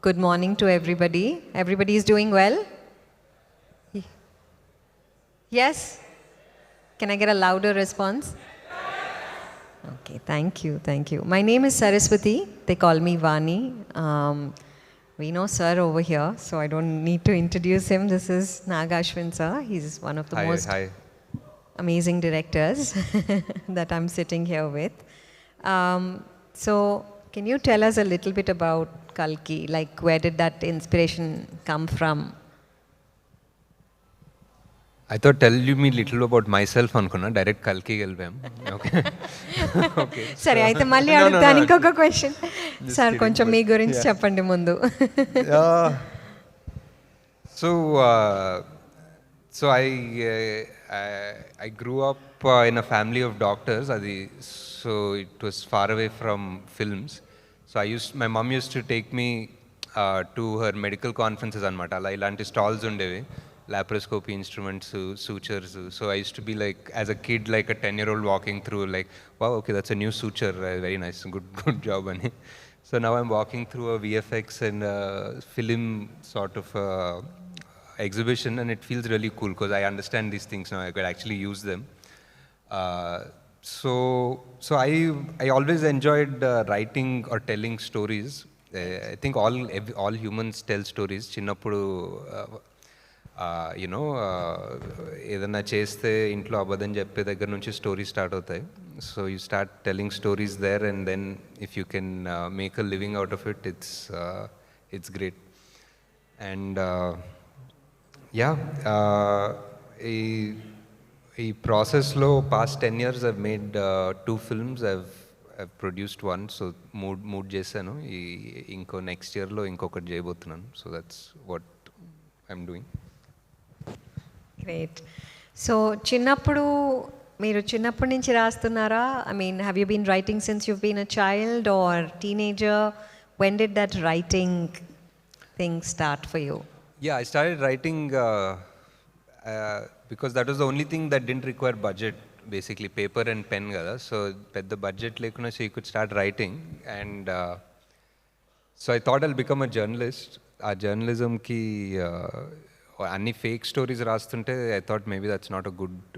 Good morning to everybody. Everybody is doing well? Yes? Can I get a louder response? Okay, thank you, thank you. My name is Saraswati. They call me Vani. We know sir over here, so I don't need to introduce him. This is Nag Ashwin sir. He's one of the most amazing directors that I'm sitting here with. So can you tell us a little bit about Kalki? Like, where did that inspiration come from? I thought tell you me little about myself అనుకున్నా direct కల్కి వెళ్ళాం okay okay సరే అయితే మళ్ళీ అడుగుతాను ఇంకొక question sir కొంచెం మీ గురించి చెప్పండి ముందు so I grew up in a family of doctors అది so it was far away from films so my mom used to take me to her medical conferences అన్నమాట అలా ఇలాంటి స్టాల్స్ ఉండేవి laparoscopy instruments, sutures. So I used to be like, as a kid, like a 10-year-old walking through like, wow, okay, that's a new suture, very nice, good job. So now I'm walking through a VFX and film sort of exhibition and it feels really cool because I understand these things now, I could actually use them. So I always enjoyed writing or telling stories. I think all humans tell stories. Chinnappudu, ఏదన్నా చేస్తే ఇంట్లో అబద్ధం చెప్పే దగ్గర నుంచి story start అవుతాయి so you start telling stories there and then if you can make a living out of it it's great and ఈ ప్రాసెస్లో past 10 years I've made 2 films. I've produced one, so మూడ్ చేశాను ఇంకో next ఇయర్లో ఇంకొకటి చేయబోతున్నాను so that's what I'm doing. Great. So మీరు చిన్నప్పటి నుంచి రాస్తున్నారా? I mean have you been writing since you been a child are teenager? When did that writing thing start for you? Yeah, I started writing because that was the only thing that didn't require budget, basically paper and pen kada. So the budget lekuna so you could start writing and so I thought I'll become a journalist. Journalism ki అన్ని fake stories రాస్తుంటే I thought maybe that's not a good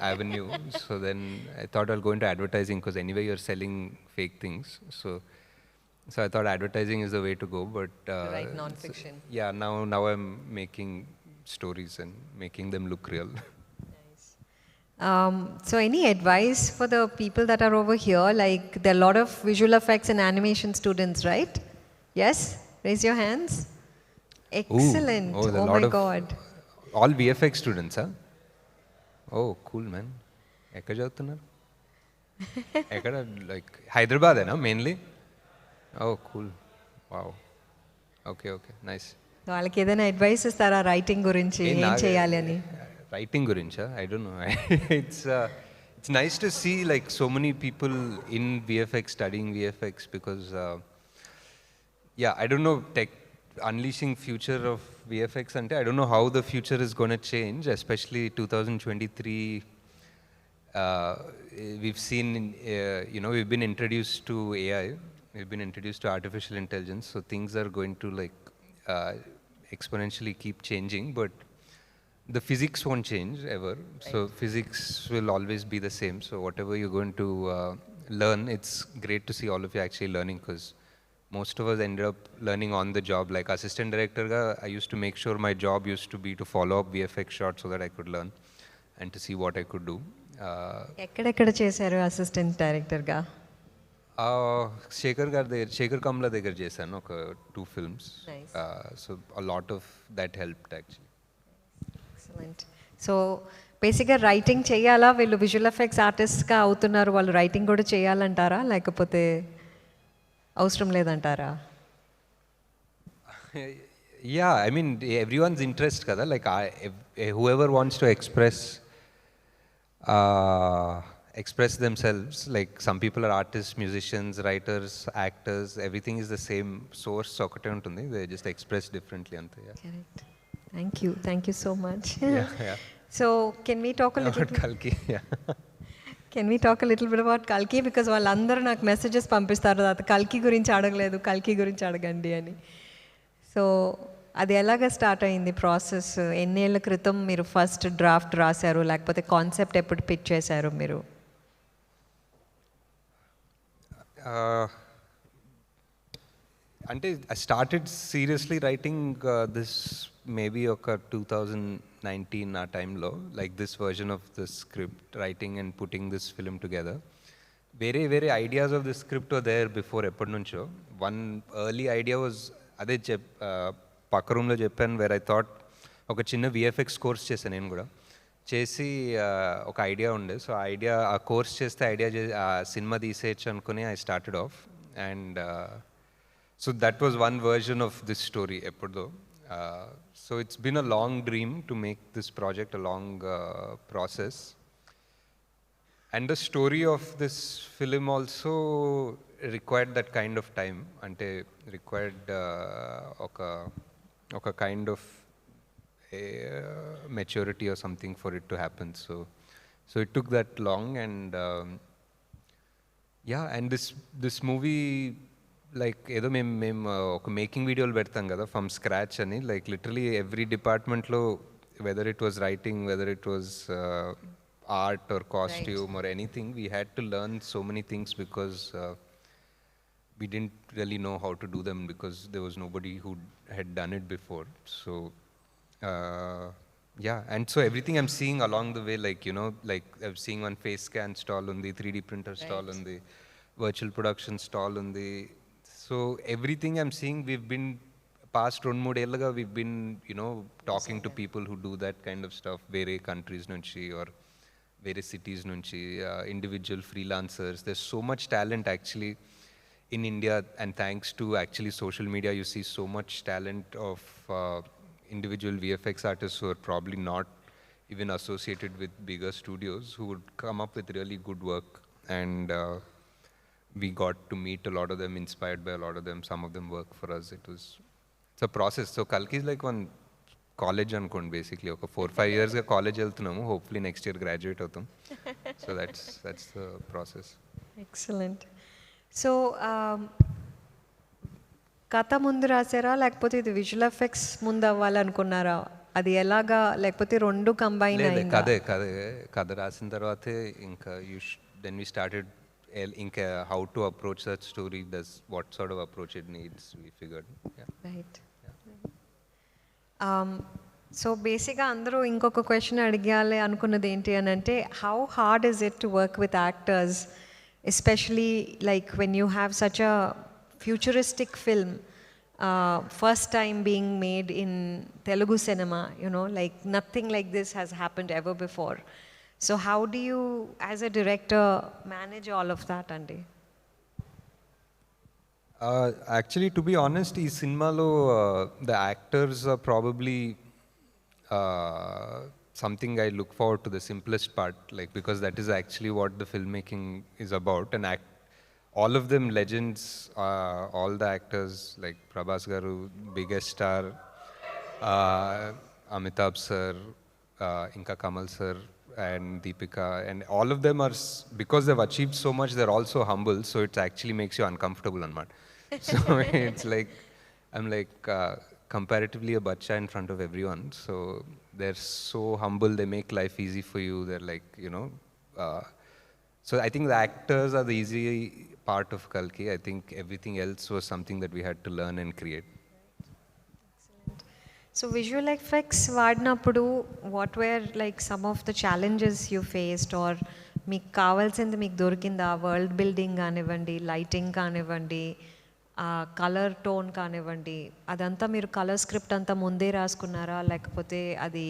avenue so then I thought I'll go into advertising because anyway you're selling fake things so I thought advertising is the way to go but yeah now I'm making stories and making them look real. So any advice for the people that are over here? Like there are a lot of visual effects and animation students, right? Yes? Raise your hands. Excellent. Oh my God. All VFX students, huh? Oh, cool, man. Ekkada chaduttunnaru? Ekkada like Hyderabad na mainly? Oh, cool. Wow. Okay, nice. వాళ్ళకి ఏదైనా advice ఇస్తారా writing గురించి ఏం చేయాలి అని? Writing గురించా? I don't know. It's nice to see like so many people in VFX studying VFX because I don't know unleashing future of VFX ante I don't know how the future is going to change, especially 2023 we've seen we've been introduced to AI, we've been introduced to artificial intelligence, so things are going to like exponentially keep changing but the physics won't change ever, right. So physics will always be the same, so whatever you're going to learn, it's great to see all of you actually learning because most of us ended up learning on the job. Like assistant director ga, I used to make sure my job used to be to follow up VFX shots so that I could learn and to see what I could do. ఎక్కడెక్కడ చేశారు assistant director గా? శేఖర్ కమ్లా దగ్గర చేశాను ఒక 2 films. So a lot of that helped actually. Excellent. So బేసిక్గా writing చేయాలా? వీళ్ళు visual effects ఆర్టిస్ట్గా అవుతున్నారు, వాళ్ళు రైటింగ్ కూడా చేయాలంటారా లేకపోతే అవసరం లేదంటారా? Yeah, I mean everyone's interest kada, like whoever wants to express themselves, like some people are artists, musicians, writers, actors, everything is the same source okate untundi, they just express differently ante. Correct. Thank you so much. Yeah. So can we talk a little bit Kalki? Yeah. Can we talk a little bit about Kalki? Because వాళ్ళందరూ నాకు messages పంపిస్తారు, Kalki గురించి అడగలేదు, Kalki గురించి అడగండి అని. So అది ఎలాగ స్టార్ట్ అయింది ప్రాసెస్? ఎన్నేళ్ల క్రితం మీరు ఫస్ట్ డ్రాఫ్ట్ రాశారు, లేకపోతే కాన్సెప్ట్ ఎప్పుడు పిచ్ చేశారు మీరు? అంటే I started seriously writing this maybe ఒక 2019 ఆ టైంలో, like this version of this script writing and putting this film together. వేరే ideas of this script there before ఎప్పటి నుంచో. వన్ ఎర్లీ ఐడియా వాజ్ అదే పక్క రూమ్లో చెప్పాను, వేర్ ఐ థాట్ ఒక చిన్న విఎఫ్ఎక్స్ కోర్స్ చేశాను నేను కూడా. చేసి ఒక ఐడియా ఉండే, సో ఆ కోర్స్ చేస్తే ఆ సినిమా తీసేయచ్చు అనుకుని I started off. And so that was one version of this story eppudo. So it's been a long dream to make this project, a long process. And the story of this film also required that kind of time, ante required oka kind of maturity or something for it to happen. So it took that long. And yeah, and this movie, like ఏదో మేము ఒక making వీడియోలు పెడతాం కదా from scratch అని, like literally every డిపార్ట్మెంట్లో, whether it was writing, whether it was art or costume or anything, we had to learn so many things because we didn't really know how to do them because there was nobody who had done it before. So yeah, and so everything I'm seeing along the way, like, you know, like I'm seeing one face scan stall on the 3D printer stall on the virtual production stall on the, so everything I'm seeing, we've been past 2-3 years, we've been, you know, talking to people who do that kind of stuff, various countries nunchi or various cities nunchi, individual freelancers. There's so much talent actually in India, and thanks to actually social media, you see so much talent of individual VFX artists who are probably not even associated with bigger studios, who would come up with really good work. And we got to meet a lot of them, inspired by a lot of them. Some of them work for us. It's a process. So Kalki is like one college anukondi, basically. Okay, 4-5 years ga college veltunamu. Hopefully next year graduate avutam. So that's the process. Excellent. So కథ ముందు రాసారా, లేకపోతే ఇది visual effects ముందు అవ్వాలనుకున్నారా? అది ఎలాగా, లేకపోతే రెండు combine అయిందా? కథ రాసిన తర్వాతే ఇంకా then we started ఇంకా how to approach that story, what sort of approach it needs, we figured. Yeah. Right. So బేసిక్గా అందరూ ఇంకొక క్వశ్చన్ అడిగాలి అనుకున్నది ఏంటి అని అంటే, how hard is it to work with actors, especially like when you have such a futuristic film, first time being made in Telugu cinema, you know, like nothing like this has happened ever before. So how do you, as a director, manage all of that, Andy? Actually, to be honest, ee cinemalo the actors are probably something I look forward to, the simplest part, like, because that is actually what the filmmaking is about. And all of them legends, all the actors, like Prabhas garu, biggest star, Amitabh sir, Inka Kamal sir, and Deepika, and all of them are, because they've achieved so much, they're also humble, so it actually makes you uncomfortable anmat. So it's like I'm like comparatively a bacha in front of everyone, so they're so humble, they make life easy for you, they're like, you know, so I think the actors are the easy part of Kalki. I think everything else was something that we had to learn and create. So visual effects వాడినప్పుడు what were like some of the challenges you faced, or మీకు కావాల్సింది మీకు దొరికిందా? World building కానివ్వండి, lighting కానివ్వండి, colour tone కానివ్వండి, అదంతా మీరు కలర్ స్క్రిప్ట్ అంతా ముందే రాసుకున్నారా, లేకపోతే అది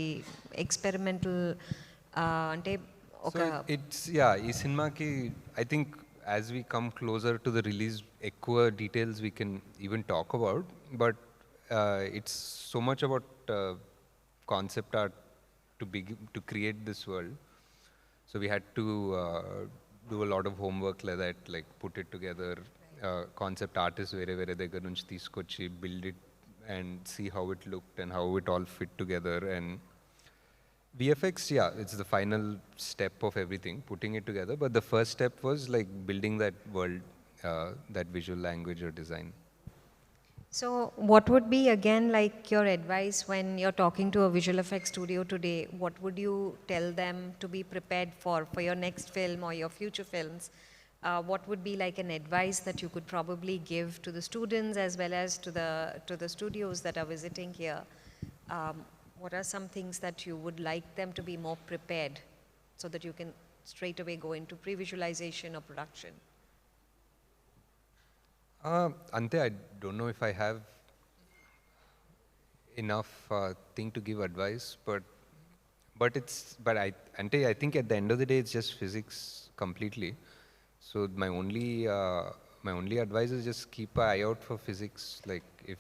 ఎక్స్పెరిమెంటల్ అంటే ఒక ఈ సినిమాకి I think as we come closer to the release ఎక్కువ details we can even talk about, but it's so much about concept art to create this world. So we had to do a lot of homework like that, like put it together. Concept artists where దగ్గర నుంచి తీసుకొచ్చి build it and see how it looked and how it all fit together. And VFX, yeah, it's the final step of everything, putting it together. But the first step was like building that world, that visual language or design. So what would be again like your advice when you're talking to a visual effects studio today? What would you tell them to be prepared for your next film or your future films? What would be like an advice that you could probably give to the students as well as to the studios that are visiting here? What are some things that you would like them to be more prepared so that you can straight away go into pre-visualization or production? Ante, I don't know if I have enough thing to give advice, but Ante, I think at the end of the day, it's just physics completely. So my only advice is just keep an eye out for physics. Like if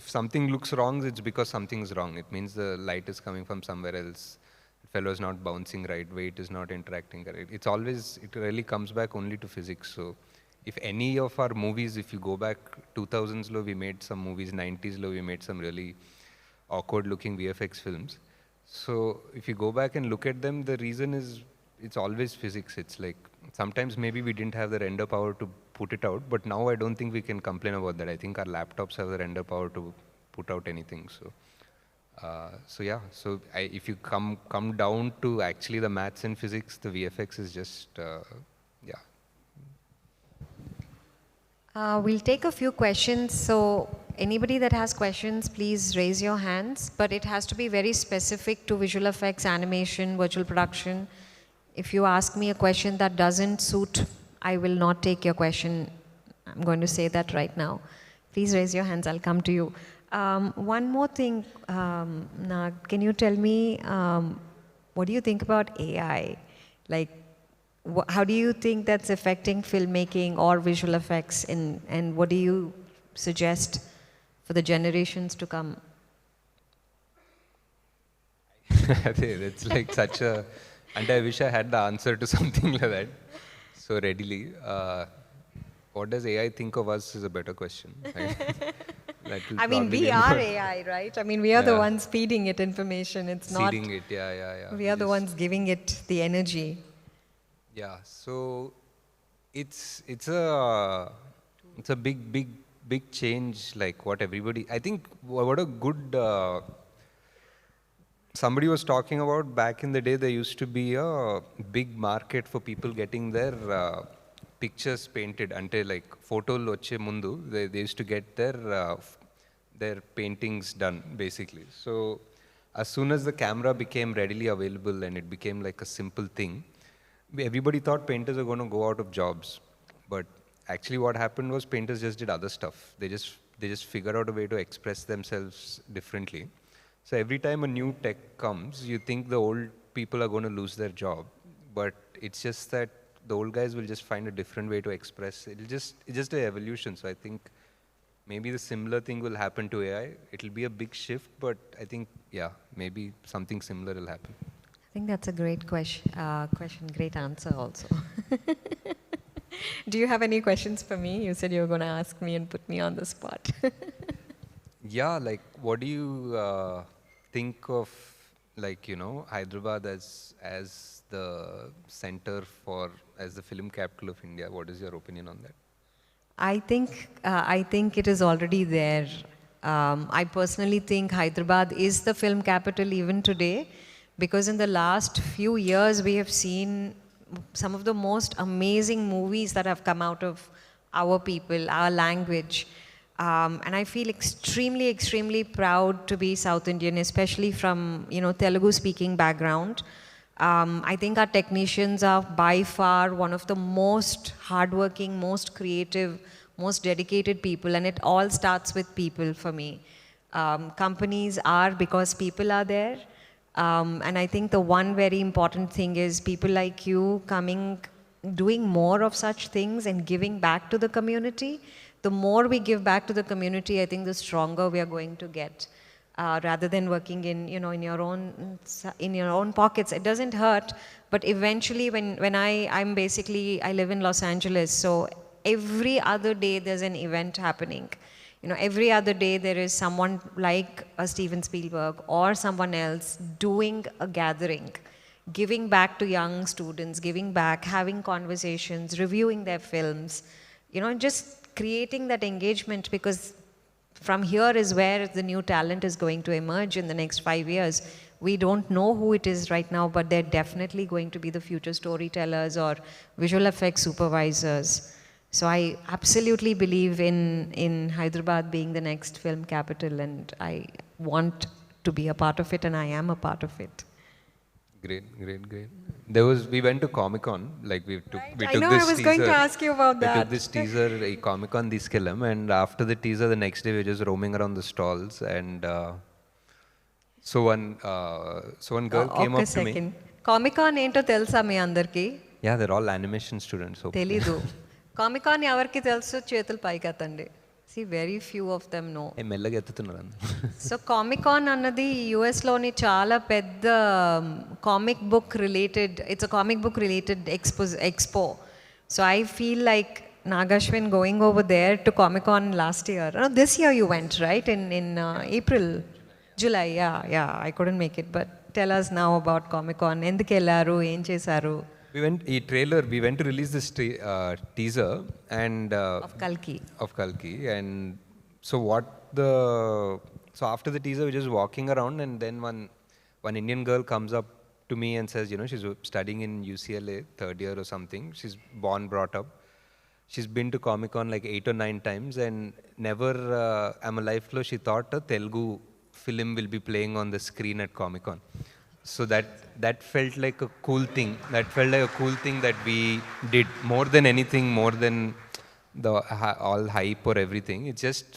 something looks wrong, it's because something's wrong. It means the light is coming from somewhere else. Fellow is not bouncing right, weight is not interacting right. It really comes back only to physics. So if any of our movies, if you go back 2000s lo, we made some movies, 90s lo, we made some really awkward looking VFX films. So if you go back and look at them, the reason is it's always physics. It's like sometimes maybe we didn't have the render power to put it out, but now I don't think we can complain about that. I think our laptops have the render power to put out anything. So yeah, so if you come down to actually the maths and physics, the VFX is just yeah. We'll take a few questions. So anybody that has questions, please raise your hands. But it has to be very specific to visual effects, animation, virtual production. If you ask me a question that doesn't suit, I will not take your question. I'm going to say that right now. Please raise your hands. I'll come to you. One more thing, Nag, can you tell me what do you think about AI? Like, how do you think that's affecting filmmaking or visual effects, and what do you suggest for the generations to come? It's like such a, and I wish I had the answer to something like that so readily. What does AI think of us is a better question. I mean, we are AI, right? I mean, we are the ones feeding it information. It's not feeding it, yeah. We are the ones giving it the energy. Yeah, so it's a big change. Like what everybody, I think, what a good. Somebody was talking about back in the day. There used to be a big market for people getting their pictures painted. Until like photo loche mundu, they used to get their paintings done basically. So as soon as the camera became readily available and it became like a simple thing, everybody thought painters are going to go out of jobs, but actually what happened was painters just did other stuff. They just figured out a way to express themselves differently. So every time a new tech comes, you think the old people are going to lose their job, but it's just that the old guys will just find a different way to express. It's just an evolution. So I think maybe the similar thing will happen to AI. It'll be a big shift, but I think, yeah, maybe something similar will happen. I think that's a great question, great answer also. Do you have any questions for me? You said you were going to ask me and put me on the spot. Yeah, like what do you think of, like, Hyderabad as the center as the film capital of India? What is your opinion on that? I think it is already there. I personally think Hyderabad is the film capital even today, because in the last few years we have seen some of the most amazing movies that have come out of our people, our language. And I feel extremely, extremely proud to be South Indian, especially from, Telugu speaking background. I think our technicians are by far one of the most hardworking, most creative, most dedicated people, and it all starts with people for me. Companies are because people are there. And I think the one very important thing is people like you coming, doing more of such things and giving back to the community. The more we give back to the community, I think the stronger we are going to get. Rather than working in your own pockets. It doesn't hurt, but eventually when I live in Los Angeles, so every other day there's an event happening. Every other day there is someone like a Steven Spielberg or someone else doing a gathering, giving back to young students, giving back, having conversations, reviewing their films, just creating that engagement, because from here is where the new talent is going to emerge in the next 5 years. We don't know who it is right now, but they're definitely going to be the future storytellers or visual effects supervisors. So I absolutely believe in Hyderabad being the next film capital, and I want to be a part of it, and I am a part of it. Great. We went to Comic Con, like we took I this know, I was going to teaser. ask you about We took that. this teaser, Comic Con Diskelam, and after the teaser, the next day we were just roaming around the stalls, and so one girl came ఒక్క up to me. Second, Comic-Con ఏంటో తెలుసా మీ అందరికీ? Yeah, they're all animation students. Hopefully. తెలీదు. Comic Con ఎవరికి తెలుసు చేతులు పైకెత్తండి. See very few of them know. మెల్లగా ఎత్తుతున్నారు అందరూ. సో కామికాన్ అన్నది యుఎస్లోని చాలా పెద్ద comic book related, it's a comic book related expo. So I feel like Nag Ashwin going over there to Comic Con last year. No, this year you went, right? In April, July. Yeah. I couldn't make it, but tell us now about Comic Con. ఎందుకు వెళ్ళారు, ఏం చేశారు? We went to release this teaser and Of Kalki. And so so after the teaser we're just walking around, and then one Indian girl comes up to me and says, she's studying in UCLA, third year or something. She's brought up. She's been to Comic Con like 8 or 9 times, and never am a life lo she thought a Telugu film will be playing on the screen at Comic Con. So that felt like a cool thing. That felt like a cool thing that we did, more than anything, more than the all hype or everything. It's just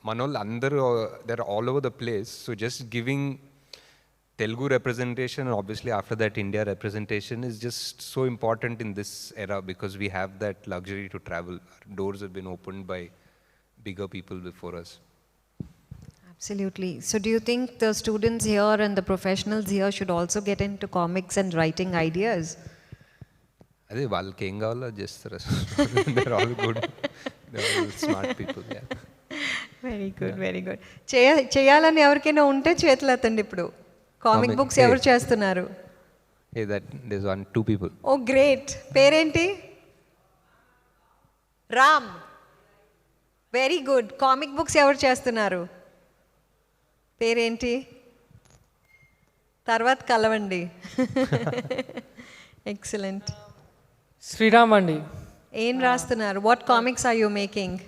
Manol andaru, they're all over the place. So just giving Telugu representation, and obviously after that India representation, is just so important in this era, because we have that luxury to travel. Doors have been opened by bigger people before us. Absolutely. So do you think the students here and the professionals here should also get into comics and writing ideas? అదే వాళ్ళకి ఏం కావాలో చేస్తారు. They're all good. They're all smart people. Yeah. Very good. చేయాలని ఎవరికైనా ఉంటే చేతులు ఎత్తండి ఇప్పుడు. కామిక్ బుక్స్ ఎవరు చేస్తున్నారు? Hey, there's 2 people. ఓ గ్రేట్. పేరేంటి? Ram. Very good. Comic books ఎవరు చేస్తున్నారు? పేరేంటి? తర్వాత కలవండి. ఎక్సలెంట్. శ్రీరామ్ అండి. ఏం రాస్తున్నారు? What comics are you making?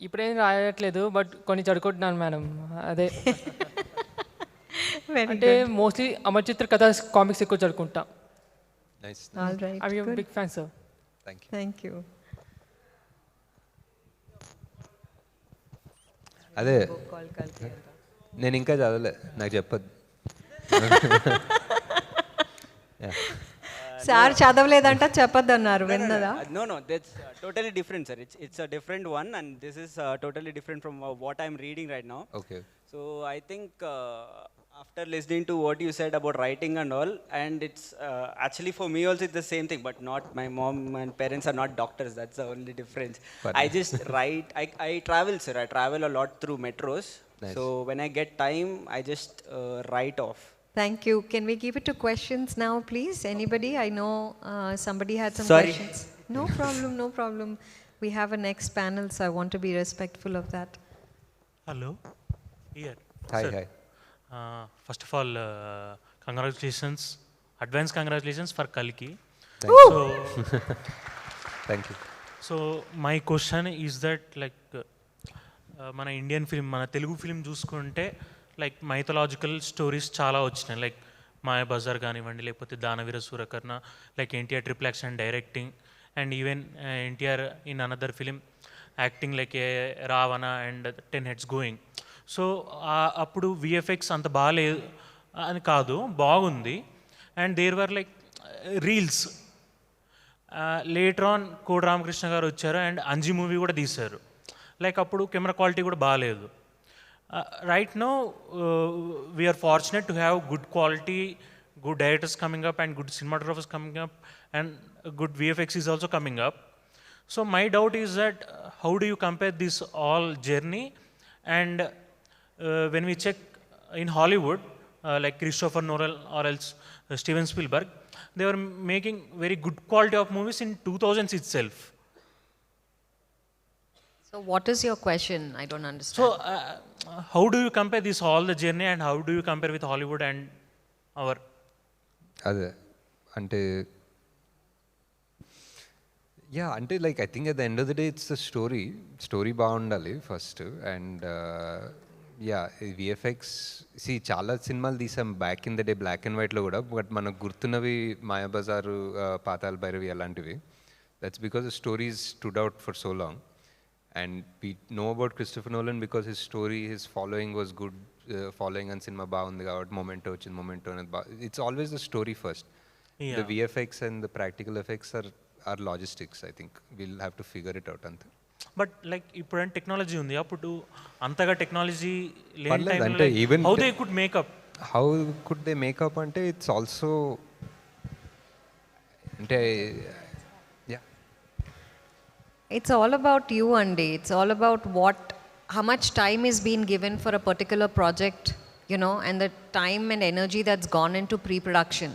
ఇప్పుడేం రాయట్లేదు, బట్ కొన్ని చదువుకుంటున్నాను మేడం. అదే అంటే మోస్ట్లీ అమర్ చిత్ర కథ కామిక్స్ ఎక్కువ చదువుకుంటా. Nice. All right. I am big fan sir. Thank you. Thank you. అదే నేను ఇంకా చదవలే, నాకు చెప్పద్దు. సార్ చదవలేదంట, చెప్పొద్దు అన్నారు. విన్నదా? No, that's totally different, sir. It's a different one, and this is totally different from what I'm reading right now. Okay. So I think after listening to what you said about writing and all, and it's actually for me also it's the same thing, but not my mom and parents are not doctors. That's the only difference. I just write. I travel, sir. I travel a lot through metros. Nice. So when I get time, I just write off. Thank you. Can we keep it to questions now, please? Anybody? I know somebody had some Sorry. questions. No problem. We have a next panel, so I want to be respectful of that. Hello. Here. Hi. Sir. First of all, congratulations, advance congratulations for Kalki. Thank you. So my question is that like మన Indian film, మన Telugu film చూసుకుంటే like mythological stories చాలా వచ్చినాయి. Like Mayabazar కానివ్వండి, లేకపోతే Daanaveera Soorakarna, like NTR triple action directing, and even NTR in another film acting like a Ravana and 10 heads going. So అప్పుడు VFX అంత బాగాలేదు అని కాదు, బాగుంది. And there were like reels. Later on Kodi Ramakrishna గారు వచ్చారు అండ్ అంజీ మూవీ కూడా తీశారు. లైక్ అప్పుడు కెమెరా క్వాలిటీ కూడా బాగాలేదు. Right now we're fortunate to have good quality, good directors coming up and good cinematographers coming up, and good VFX is also coming up. So my doubt is that how do you compare this all journey? And when we check in Hollywood, like Christopher Nolan or else Steven Spielberg, they were making very good quality of movies in 2000s itself. So what is your question? I don't understand. So how do you compare this all the journey and how do you compare with Hollywood and our? అదే అంటే yeah అంటే like I think at the end of the day it's the story బాగుండాలి first and yeah VFX చాలా సినిమాలు తీసాం back in the day black and వైట్లో కూడా, but మనకు గుర్తున్నవి మాయాబజారు, పాతాల్ భైరవి అలాంటివి. That's because the stories stood out for so long and we know about Christopher Nolan because his story, his following was good. Following అని సినిమా బాగుంది కాబట్టి మొమెంటో వచ్చింది, మొమెంటో అనేది it's always the story first. The VFX and the practical effects are logistics. I think we'll have to figure it out అంతే. But like ఇప్పుడు technology ఉంది, అప్పుడు అంతగా టెక్నాలజీ లేని పర్లేదు, టైంలో అంటే even how they could makeup? How could they make up అంటే ఇట్స్ ఆల్సో అంటే yeah. It's all about you, Andy. It's all about how much time is being given for a particular project, and the time and energy that's gone into pre-production.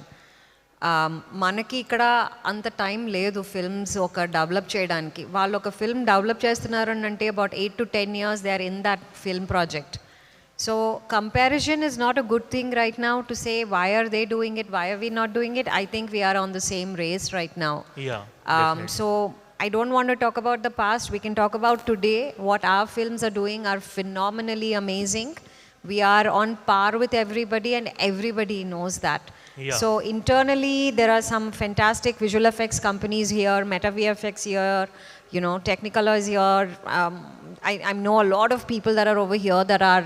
మనకి ఇక్కడ అంత time లేదు films ఒక develop చేయడానికి. వాళ్ళు ఒక film develop చేస్తున్నారు అని అంటే about 8 to 10 years they are in that film project. So comparison is not a good thing right now to say why are they doing it, why are we not doing it. I think we are on the same race right now. So I don't want to talk about the past. We can talk about today. What our films are doing are phenomenally amazing. We are on par with everybody and everybody knows that. So internally there are some fantastic visual effects companies here, Meta VFX here, Technicolor is here. I know a lot of people that are over here that are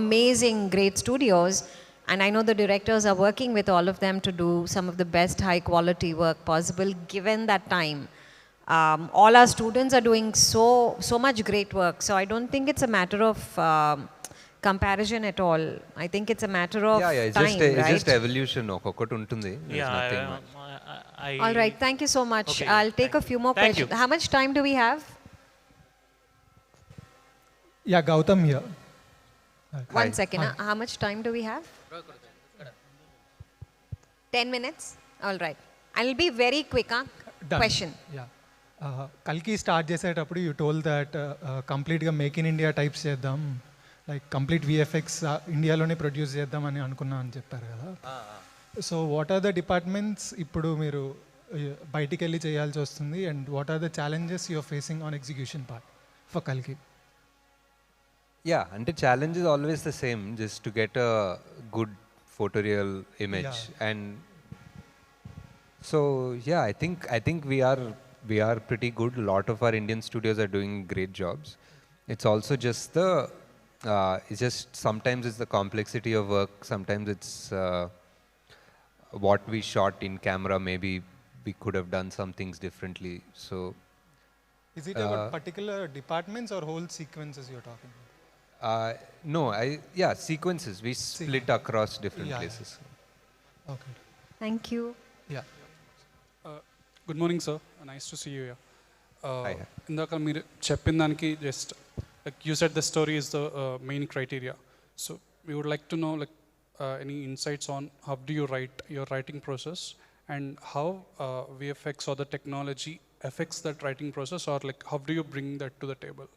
amazing, great studios, and I know the directors are working with all of them to do some of the best high quality work possible given that time. All our students are doing so much great work, so I don't think it's a matter of comparison at all. I think it's a matter of It's time, it's just right? evolution. ఒక్కొక్కటి ఉంటుంది. There's nothing much. All right, thank you so much. Okay, I'll take a few more Thank questions. you. How much time do we have? Yeah, Gautam here. One second. How much time do we have? 10 minutes? All right. I'll be very quick. Done. Question. Yeah. Kalki start చేసేటప్పుడు you told that కంప్లీట్గా make in India types చేద్దాం, like complete VFX ఇండియాలోనే produce చేద్దాం అని అనుకున్నా అని చెప్పారు కదా. So what are the departments ఇప్పుడు మీరు బయటికి వెళ్ళి చేయాల్సి వస్తుంది, and what are the challenges you're facing on execution part for కల్కి? Yeah, అంటే challenge is always the same, just to get a good photoreal image. And so yeah, I think we are pretty good. A lot of our Indian studios are doing great jobs. It's also just it's just sometimes it's the complexity of work, sometimes it's what we shot in camera, maybe we could have done some things differently. So Is it about particular departments or whole sequences you're talking about? no, sequences we split across different places. Okay. Thank you. Yeah. Good morning sir, nice to see you. Hi. ఇందాక మీరు చెప్పిన దానికి just like you set the story is the main criteria. So we would like to know like any insights on how do you write your writing process and how VFX or the technology affects that writing process, or like how do you bring that to the table?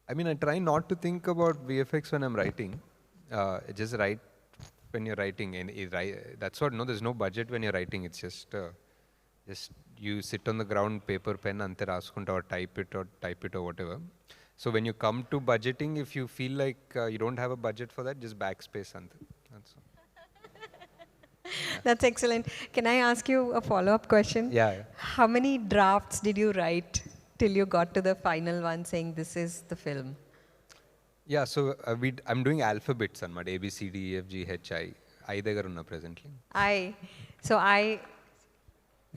I mean, I try not to think about VFX when I'm writing. I just write when you're writing. And that's what, no, there's no budget when you're writing. It's just you sit on the ground, paper, pen, ante raskunta, or type it or whatever. So when you come to budgeting, if you feel like you don't have a budget for that, just backspace ante. That's all. That's excellent. Can I ask you a follow-up question? Yeah. How many drafts did you write till you got to the final one saying this is the film? Yeah, so I'm doing alphabets on my A, B, C, D, E, F, G, H, I దగ్గర ఉన్నా presently.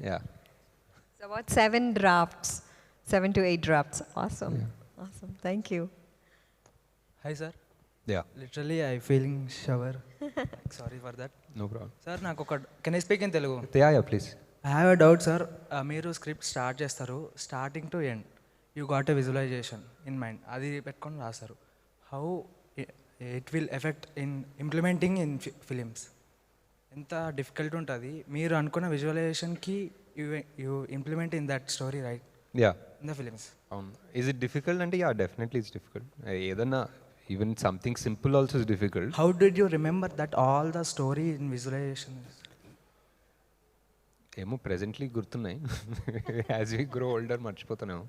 Yeah. So about 7 drafts, 7 to 8 drafts. Awesome. Yeah. Awesome. Thank you. Hi sir. Yeah. Literally I feeling shower. Sorry for that. No problem. Sir, నాకు ఒక can I speak in Telugu? Yeah, please. I have a doubt sir. మీరు script start చేస్తారు, starting to end you got a visualization in mind, అది పెట్టుకొని రాస్తారు. How it will effect in implementing in films? ఎంత difficult ఉంటుంది మీరు అనుకున్న విజువలైజేషన్కి you implement in that story, right? Yeah. in the films. Is it difficult? And yeah, definitely it's difficult. Edana, even something simple also is difficult. How did you remember that all the story in visualization is? ఏమో presently గుర్తున్నాయి as we grow older మర్చిపోతున్నాము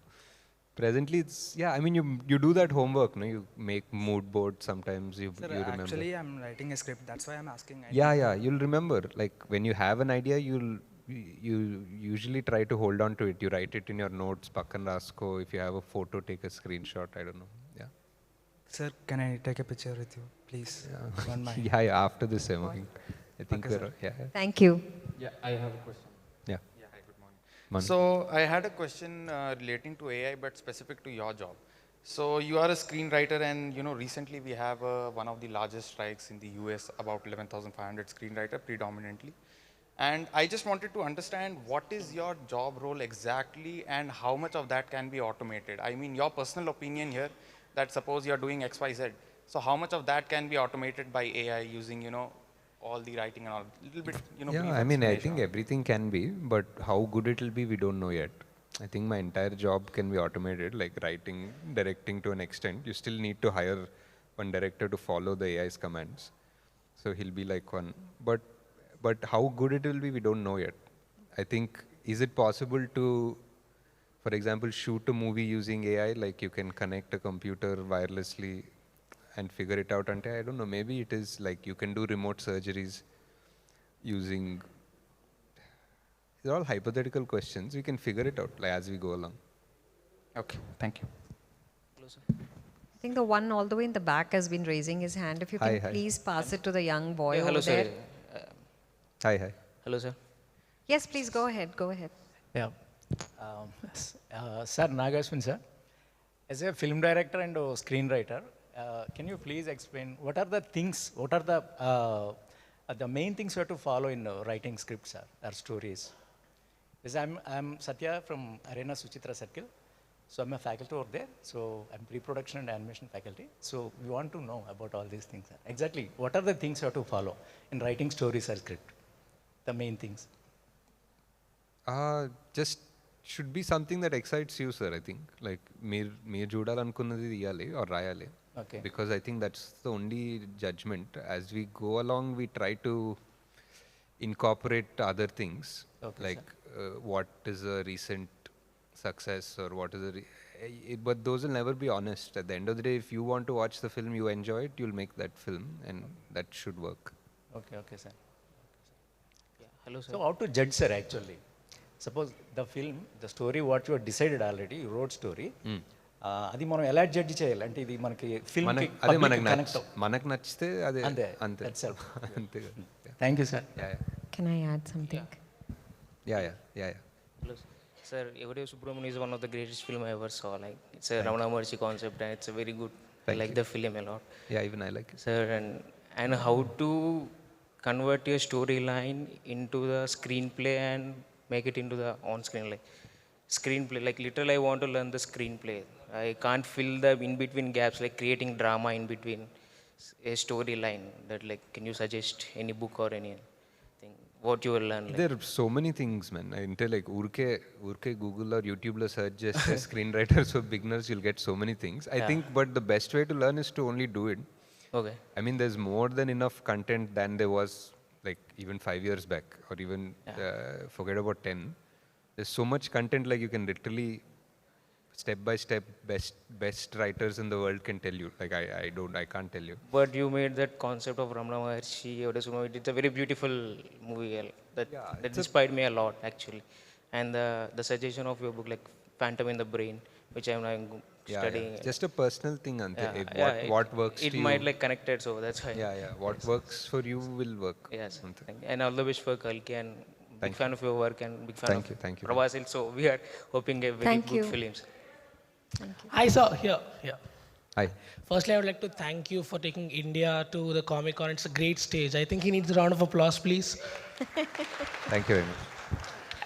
presently it's yeah I mean you do that homework no you make mood board sometimes you remember Actually, I'm writing a script. That's why I'm asking. yeah you'll remember like when you have an idea you usually try to hold on to it. You write it in your notes pakkan rasko. If you have a photo, take a screenshot. I don't know. Yeah. Sir, can I take a picture with you, please? One mind. Yeah, after this I think Okay, we're yeah. Thank you. Yeah, I have a question. Yeah. Yeah, hi, good morning. Manu. So I had a question relating to AI, but specific to your job. So you are a screenwriter, and recently we have one of the largest strikes in the US, about 11,500 screenwriter predominantly. And I just wanted to understand what is your job role exactly, and how much of that can be automated. I mean, your personal opinion here, that suppose you are doing XYZ, so how much of that can be automated by AI using all the writing and all, little bit Yeah, brief I mean, I explanation think on it. everything can be, but how good it will be, we don't know yet. I think my entire job can be automated, like writing, directing to an extent. You still need to hire one director to follow the AI's commands. So he'll be like one. But how good it will be, we don't know yet. I think, is it possible to, for example, shoot a movie using AI? Like you can connect a computer wirelessly and figure it out. I don't know, maybe it is like you can do remote surgeries using, these are all hypothetical questions. We can figure it out like as we go along. Okay, thank you. I think the one all the way in the back has been raising his hand. If you can Hi. please pass it to the young boy Yeah, over hello, sir. there. Hi. Hello, sir. Yes, please go ahead. Go ahead. Yeah. Sir, Nag Ashwin, sir. As a film director and a screenwriter, can you please explain what are the things, what are the main things you have to follow in writing scripts or stories? Because I'm Satya from Arena Suchitra Circle. So I'm a faculty over there. So I'm pre-production and animation faculty. So we want to know about all these things, sir. Exactly, what are the things you have to follow in writing stories or script? The main things. Just should be something that excites you, sir. I think like meer చూడాలనుకున్నది తీయాలి or రాయాలి. Okay. Because I think that's the only judgment. As we go along, we try to incorporate other things. Okay, like what is a recent success or what is but those will never be honest. At the end of the day, if you want to watch the film, you enjoy it, you'll make that film, and that should work. Okay, sir. Yeah, hello, sir. So how to judge, sir, actually? Suppose the film, the story what you have decided already, you wrote story, అది మనం ఎలా judge చేయాలి అంటే ఇది మనకి film అదే మనకు నచ్చితే అదే అంతే అంతే that's all. అంతే Thank you, sir. Can I add something? yeah Hello, sir. Sir, Evadeo Subramanian is one of the greatest film I ever saw. Like, it's a Ramana Maharshi concept, and it's a very good. I like the film a lot. Yeah, even I like it. Sir, and how to convert your storyline into the screenplay and make it into the on-screen screenplay. Like literally, I want to learn the screenplay. I can't fill the in-between gaps, like creating drama in between a storyline. That like, can you suggest any book or anything? What you will learn? Like? There are so many things, man. Until like urke Google or YouTube lo search just screenwriters for beginners, you'll get so many things. I think, but the best way to learn is to only do it. Okay. I mean, there's more than enough content than there was like even 5 years back, or even forget about 10. There's so much content, like you can literally step by step best writers in the world can tell you. Like I can't tell you. But you made that concept of Ramana Maharshi. It's a very beautiful movie. That inspired me a lot actually. And the suggestion of your book, like Phantom in the Brain, which I'm now studying. Yeah. Just a personal thing, Ante. What works it to you. might like connected, so that's why. Yeah. What works for you will work. Yes. And all the best for Kalki, and big fan of your work and big fan of Thank you. Pravasil. So we are hoping a very Thank good you. films. Hi, sir. Here. Hi. Firstly, I would like to thank you for taking India to the Comic Con. It's a great stage. I think he needs a round of applause, please. Thank you very much.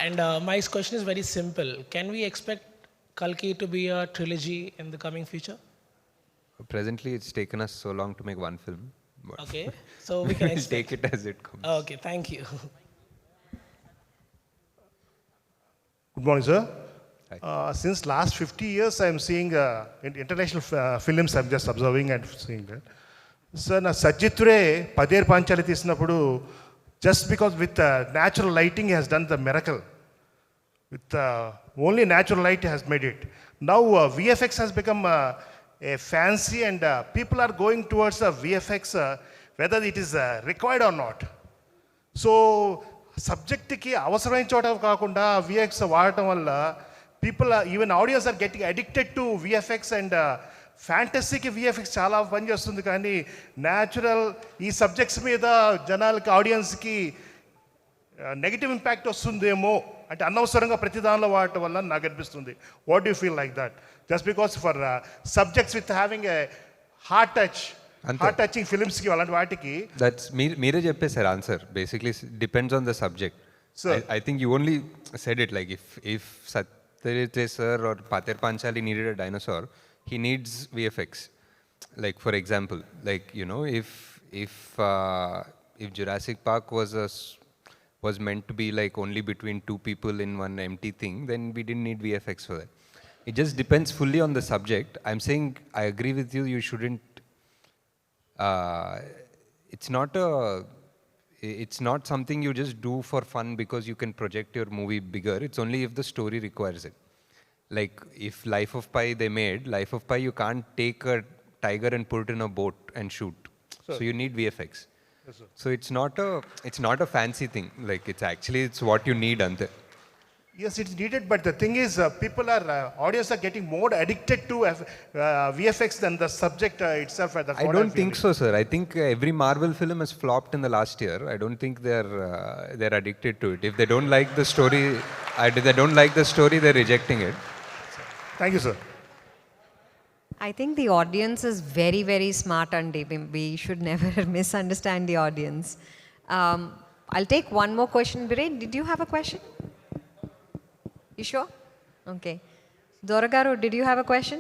And my question is very simple. Can we expect Kalki to be a trilogy in the coming future? Presently, it's taken us so long to make one film. But Okay. So we can we'll expect. take it as it comes. Okay, thank you. Good morning, sir. Since last 50 years, I'm seeing in international films, I'm just observing and seeing that. Sir, na Sajjitre, Pader Panchali తీసినప్పుడు, just because with natural lighting he has done the miracle. With only natural light has made it. Now VFX has become a fancy and people are going towards VFX whether it is required or not. So సబ్జెక్ట్కి అవసరమైన చోట కాకుండా VFX వాడటం వల్ల people even audience are getting addicted to VFX and ఫ్యాంటసీకి VFX చాలా పనిచేస్తుంది, కానీ న్యాచురల్ ఈ సబ్జెక్ట్స్ మీద జనాలకి ఆడియన్స్కి నెగిటివ్ ఇంపాక్ట్ వస్తుందేమో అంటే అనవసరంగా ప్రతి దానిలో వాడటం వల్ల నాకు అనిపిస్తుంది. What do feel like that? Just because for subjects with having a heart touching ఫిలిమ్స్కి అలాంటి వాటికి దట్స్ మీరే చెప్పేశారు answer. Basically depends on the subject. I think you only said it like if Satyajit sir or Pather Panchali needed a dinosaur, he needs VFX. Like for example, like you know, if Jurassic Park was meant to be like only between two people in one empty thing, then we didn't need VFX for that. It just depends fully on the subject. I'm saying I agree with you. You shouldn't. It's not something you just do for fun because you can project your movie bigger. It's only if the story requires it. Like if Life of Pi they made, Life of Pi you can't take a tiger and put it in a boat and shoot. So you need VFX. Yes, so it's not a fancy thing. Like it's what you need, ante. Yes, it's needed, but the thing is, audience are getting more addicted to VFX than the subject itself. I don't think so, sir. I think every Marvel film has flopped in the last year. I don't think they're addicted to it. If they don't like the story, they're rejecting it. Thank you, sir. I think the audience is very, very smart, and we should never misunderstand the audience. I'll take one more question. Biren, did you have a question? You sure? Okay. Doragaru, did you have a question?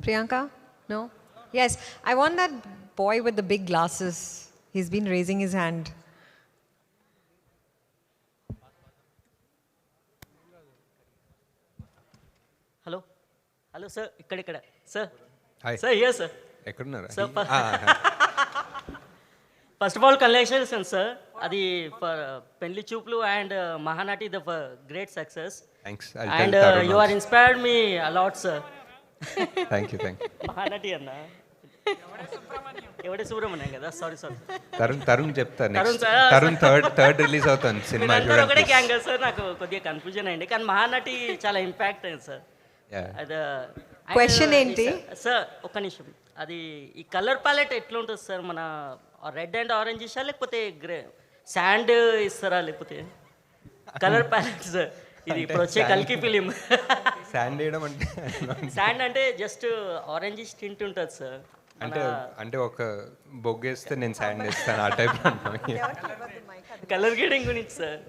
Priyanka? No? Yes. I want that boy with the big glasses. He's been raising his hand. Hello, sir. Ikkada. Sir. Hi. Sir, here, sir. Ekkunnara? Sir, first of all, congratulations, sir. Adi for Penli Chuplu and Mahanati, the great success. Thanks. And you are inspired me a lot, sir. Thank you. Mahanati anna. ఎవడే సుబ్రహ్మణ్యం కదా, sorry Tarun చెప్తా next. Tarun third release అవుతుంది cinema. ఒకటే gang కదా sir, నాకు కొద్దిగా confusion అయింది, కానీ మహానటి చాలా ఇంపాక్ట్ అయింది సార్. క్వశ్చన్ ఏంటి సార్? ఒక్క నిమిషం. అది ఈ కలర్ ప్యాలెట్ ఎట్లా ఉంటుంది సార్? మన రెడ్ అండ్ ఆరెంజ్ ఇస్తారా, లేకపోతే గ్రే శాండ్ ఇస్తారా, లేకపోతే కలర్ ప్యాలెట్ సార్? ఇది ఇప్పుడు వచ్చే కల్కి ఫిలిం. శాండ్ అంటే జస్ట్ ఆరెంజ్ టింట్ ఉంటుంది సార్. అంటే ఒక బొగ్గేస్తే నేను శాండ్ వేస్తాను, ఆ టైప్. కలర్ గ్రేడింగ్ గురించి సార్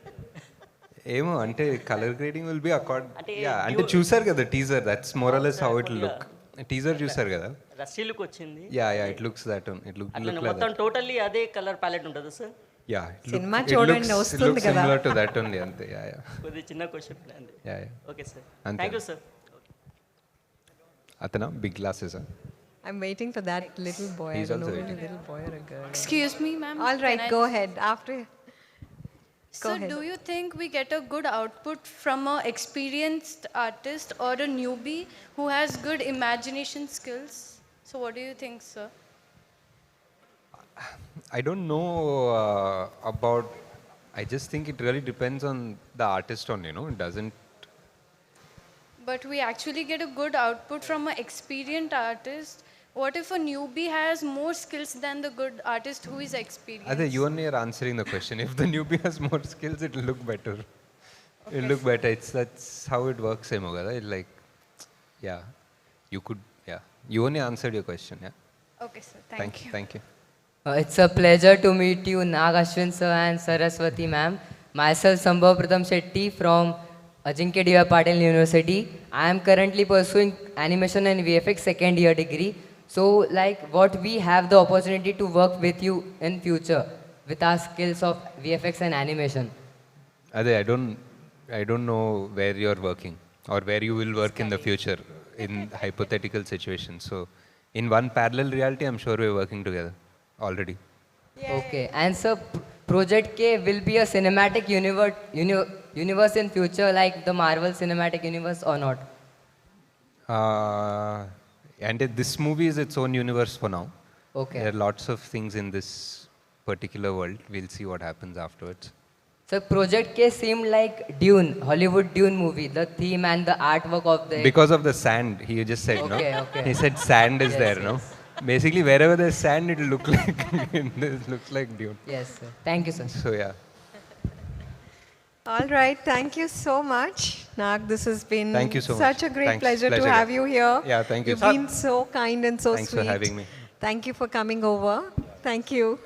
ఏమో అంటే కలర్ గ్రేడింగ్ విల్ బి అంటే చూసారు కదా teaser, that's more or less how it look. Teaser చూసారు కదా, రస్టీ లుక్ వచ్చింది. ఇట్ లుక్స్ దట్ మొత్తం టోటల్లీ అదే కలర్ ప్యాలెట్ ఉంటుంది సార్. సినిమా చూడండి వస్తుంది కదా, సిమిలర్ టు దట్ ఓన్లీ, అంతే. కొద్ది చిన్న క్వశ్చన్ అండి. Okay sir, thank you sir. అతనా big glasses? I'm waiting for that little boy. He's I don't know also if it's a little boy or a girl. Excuse me, ma'am. All right, go ahead. After. So, do you think we get a good output from an experienced artist or a newbie who has good imagination skills? So, what do you think, sir? I don't know about. I just think it really depends on the artist only, you know. It doesn't. But we actually get a good output from an experienced artist. What if a newbie has more skills than the good artist who is experienced? You only are answering the question. If the newbie has more skills, it will look better. Okay. It will look better. That's how it works, Emogada. Like, you could, You only answered your question, Okay, sir. Thank you. Thank you. It's a pleasure to meet you, Nag Ashwin sir and Saraswati ma'am. Myself, Sambhav Pratham Shetty from Ajinkya D.Y. Patil University. I am currently pursuing animation and VFX second year degree. So, like, what we have the opportunity to work with you in future with our skills of VFX and animation. I don't know where you're working. or where you will work in the future in hypothetical situations. So in one parallel reality, I'm sure we're working together already. Okay, and so Project K will be a cinematic universe in future like the Marvel Cinematic Universe or not? And this movie is its own universe for now. Okay. There are lots of things in this particular world. We'll see what happens afterwards. So Project K seemed like Dune, Hollywood Dune movie, the theme and the artwork of the... Because of the sand, he just said, Okay, no? okay. He said sand is Yes, there, yes. no? Basically, wherever there's sand, it'll look like this looks like Dune. Yes, sir. Thank you, sir. So yeah. All right, thank you so much, Nag. This has been Thank you so such much. a great Thanks. pleasure to Pleasure. have you here. Yeah, thank you. You've been so kind and so Thanks sweet. for having me. Thank you for coming over. Thank you.